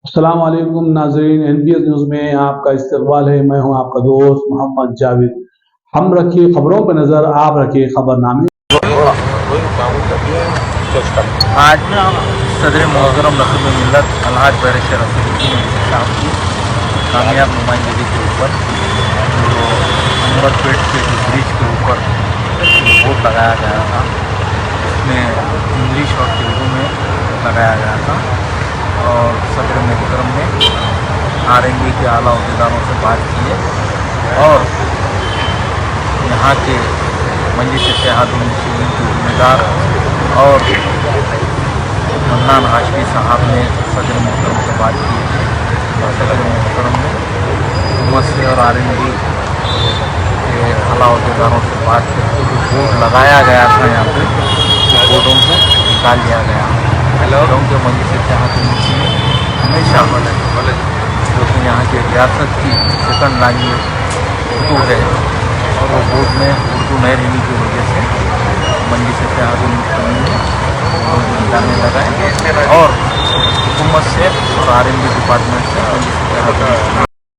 अस्सलाम वालेकुम नाज़रीन, NPS न्यूज़ में आपका इस्तकबाल है। मैं हूं आपका दोस्त मोहम्मद जावेद। हम रखिए खबरों पर नज़र, आप रखिए खबरनामे। आज सदर मोहतरम रसूल मिल्लत अलहाज बैरिस्टर रफीकी साहब की कामयाब नुमाइंदगी के ऊपर जो उमरपेट के जो ब्रिज के ऊपर बोर्ड लगाया गया था, उसमें इंग्लिश और तेलुगु में लगाया गया था और सदर मोहतरम ने RMB के आला अहदेदारों से बात की है और यहाँ के मजलिस इत्तेहादुल मुस्लिमीन के ज़िम्मेदार और मन्नान हाशमी साहब ने सदर मोहतरम से बात की और सदर मोहतरम ने हुकूमत से और RMB के आला अहदेदारों से बात करके जो बोर्ड लगाया गया था यहाँ पे, तो बोर्डों को निकाल लिया गया। क्योंकि मजलिस इत्तेहादुल मुस्लिमीन हमेशा जो कि यहाँ की रियासत की सेकंड लैंग्वेज उर्दू है और वो बोर्ड में उर्दू नहीं रहने की वजह से मजलिस इत्तेहादुल मुस्लिमीन ने निकालने लगाए और हुकूमत से और RMB डिपार्टमेंट से मजलिस इत्तेहादुल